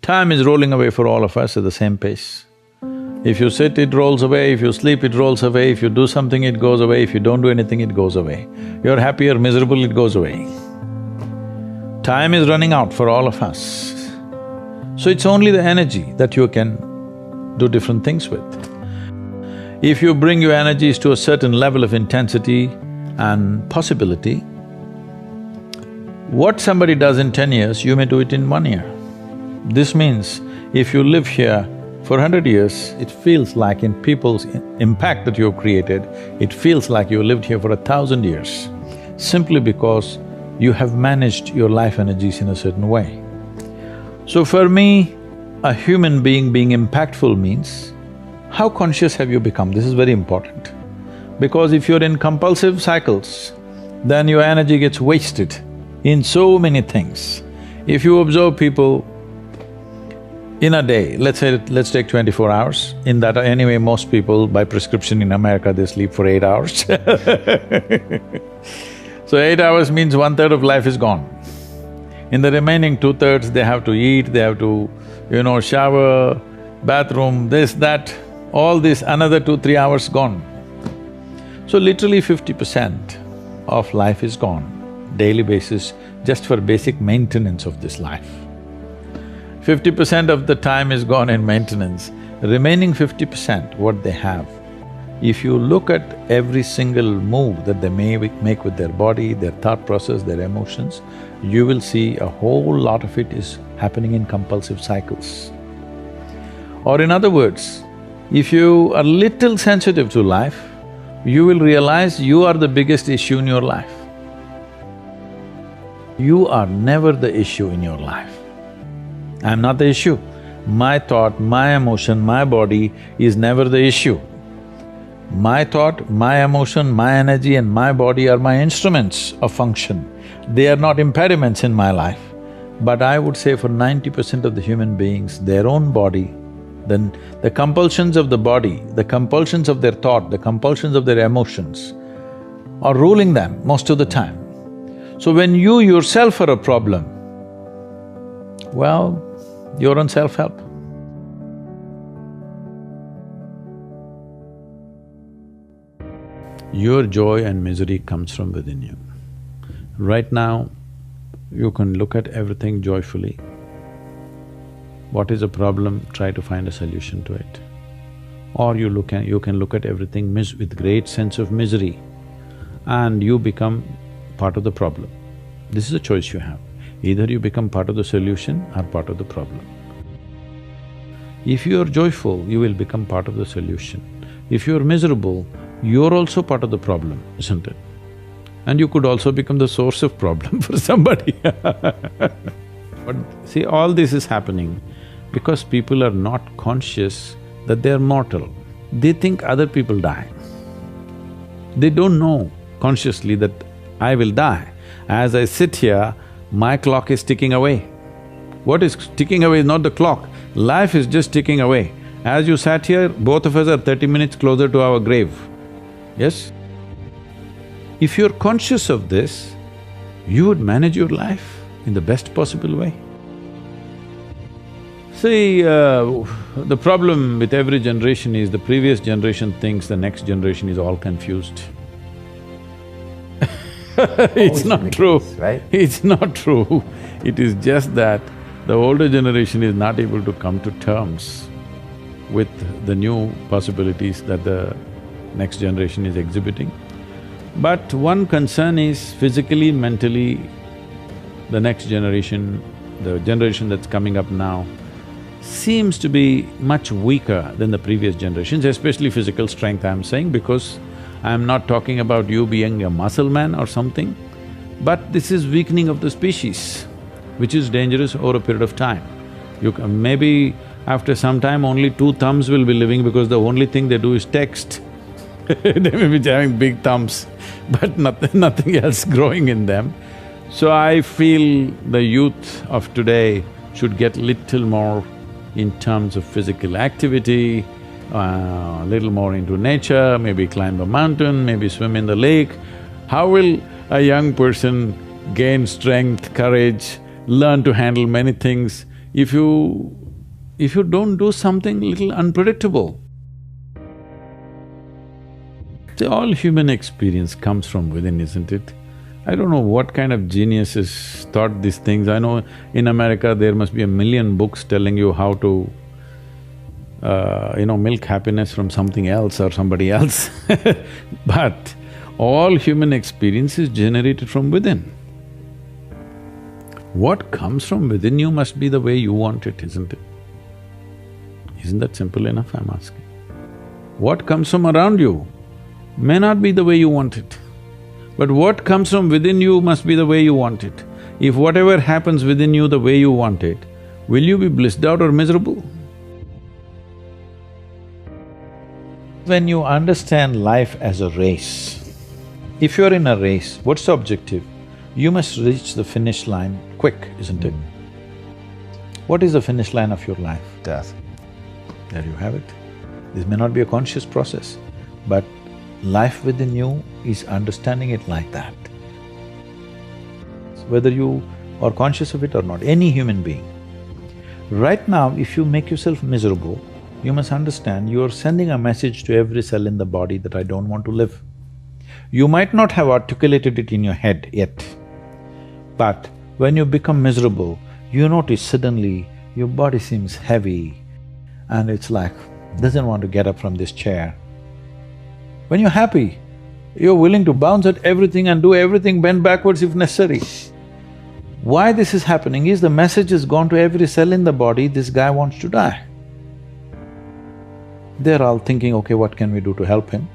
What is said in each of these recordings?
Time is rolling away for all of us at the same pace. If you sit, it rolls away, if you sleep, it rolls away, if you do something, it goes away, if you don't do anything, it goes away. You're happy or miserable, it goes away. Time is running out for all of us. So it's only the energy that you can do different things with. If you bring your energies to a certain level of intensity and possibility, what somebody does in 10 years, you may do it in 1 year. This means if you live here for 100 years, it feels like in people's impact that you've created, it feels like you lived here for 1,000 years, simply because you have managed your life energies in a certain way. So for me, a human being impactful means, how conscious have you become? This is very important. Because if you're in compulsive cycles, then your energy gets wasted in so many things. If you observe people in a day, let's take 24 hours, in that anyway most people by prescription in America they sleep for 8 hours So 8 hours means 1/3 of life is gone. In the remaining 2/3 they have to eat, they have to, shower, bathroom, this, that, all this, another 2-3 hours gone. So literally 50% of life is gone, daily basis, just for basic maintenance of this life. 50% of the time is gone in maintenance, remaining 50% what they have. If you look at every single move that they may make with their body, their thought process, their emotions, you will see a whole lot of it is happening in compulsive cycles. Or in other words, if you are little sensitive to life, you will realize you are the biggest issue in your life. You are never the issue in your life. I'm not the issue. My thought, my emotion, my body is never the issue. My thought, my emotion, my energy and my body are my instruments of function. They are not impediments in my life. But I would say for 90% of the human beings, their own body, then the compulsions of the body, the compulsions of their thought, the compulsions of their emotions are ruling them most of the time. So when you yourself are a problem, well, you're on self-help. Your joy and misery comes from within you. Right now, you can look at everything joyfully. What is a problem, try to find a solution to it. Or you can look at everything with great sense of misery and you become part of the problem. This is a choice you have. Either you become part of the solution or part of the problem. If you are joyful, you will become part of the solution. If you are miserable, you're also part of the problem, isn't it? And you could also become the source of problem for somebody But see, all this is happening because people are not conscious that they're mortal. They think other people die. They don't know consciously that I will die. As I sit here, my clock is ticking away. What is ticking away is not the clock, life is just ticking away. As you sat here, both of us are 30 minutes closer to our grave, yes? If you're conscious of this, you would manage your life in the best possible way. See, the problem with every generation is the previous generation thinks the next generation is all confused. It's not true, right? It's not true. It is just that the older generation is not able to come to terms with the new possibilities that the next generation is exhibiting. But one concern is physically, mentally, the next generation, the generation that's coming up now, seems to be much weaker than the previous generations, especially physical strength I'm saying, because I'm not talking about you being a muscle man or something, but this is weakening of the species, which is dangerous over a period of time. Maybe after some time only 2 thumbs will be living because the only thing they do is text They may be having big thumbs, but nothing else growing in them. So I feel the youth of today should get little more in terms of physical activity, little more into nature, maybe climb a mountain, maybe swim in the lake. How will a young person gain strength, courage, learn to handle many things if you don't do something little unpredictable. See, all human experience comes from within, isn't it? I don't know what kind of geniuses thought these things. I know in America there must be a million books telling you how to, milk happiness from something else or somebody else but all human experience is generated from within. What comes from within you must be the way you want it, isn't it? Isn't that simple enough, I'm asking? What comes from around you may not be the way you want it, but what comes from within you must be the way you want it. If whatever happens within you the way you want it, will you be blissed out or miserable? When you understand life as a race, if you're in a race, what's the objective? You must reach the finish line quick, isn't it? What is the finish line of your life? Death. There you have it. This may not be a conscious process, but life within you is understanding it like that. Whether you are conscious of it or not, any human being. Right now, if you make yourself miserable, you must understand you are sending a message to every cell in the body that I don't want to live. You might not have articulated it in your head yet, but when you become miserable, you notice suddenly your body seems heavy and it's like, doesn't want to get up from this chair. When you're happy, you're willing to bounce at everything and do everything, bend backwards if necessary. Why this is happening is the message has gone to every cell in the body, this guy wants to die. They're all thinking, okay, what can we do to help him?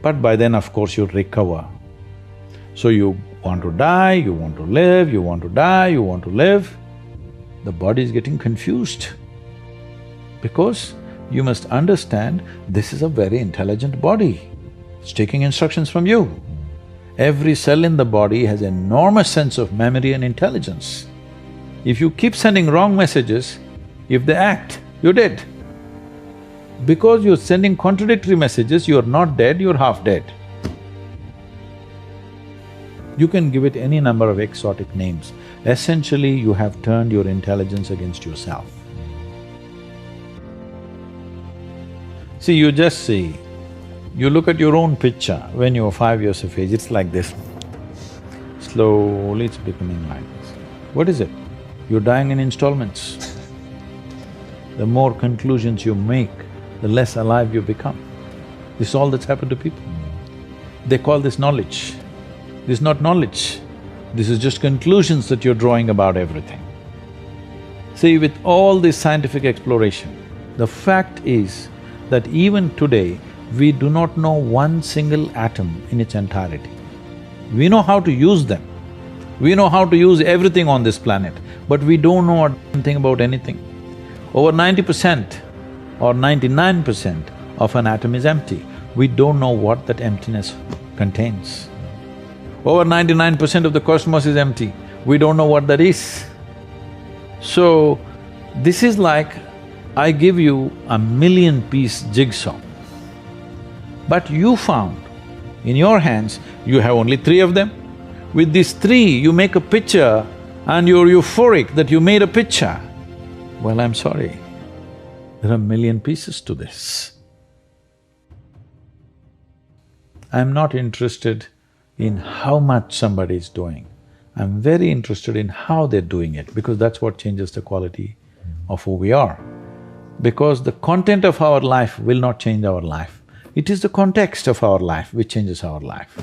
But by then, of course, you recover. So you want to die, you want to live, you want to die, you want to live. The body is getting confused because you must understand this is a very intelligent body. It's taking instructions from you. Every cell in the body has an enormous sense of memory and intelligence. If you keep sending wrong messages, if they act, you're dead. Because you're sending contradictory messages, you're not dead, you're half dead. You can give it any number of exotic names. Essentially, you have turned your intelligence against yourself. See, you just see, you look at your own picture when you were 5 years of age, it's like this. Slowly it's becoming like this. What is it? You're dying in installments. The more conclusions you make, the less alive you become. This is all that's happened to people. They call this knowledge. This is not knowledge. This is just conclusions that you're drawing about everything. See, with all this scientific exploration, the fact is that even today, we do not know one single atom in its entirety. We know how to use them. We know how to use everything on this planet, but we don't know anything about anything. Over 90% or 99% of an atom is empty. We don't know what that emptiness contains. Over 99% of the cosmos is empty. We don't know what that is. So, this is like I give you a 1,000,000-piece jigsaw, but you found in your hands, you have only 3 of them. With these 3, you make a picture and you're euphoric that you made a picture. Well, I'm sorry, there are 1,000,000 pieces to this. I'm not interested in how much somebody is doing. I'm very interested in how they're doing it, because that's what changes the quality of who we are. Because the content of our life will not change our life. It is the context of our life which changes our life.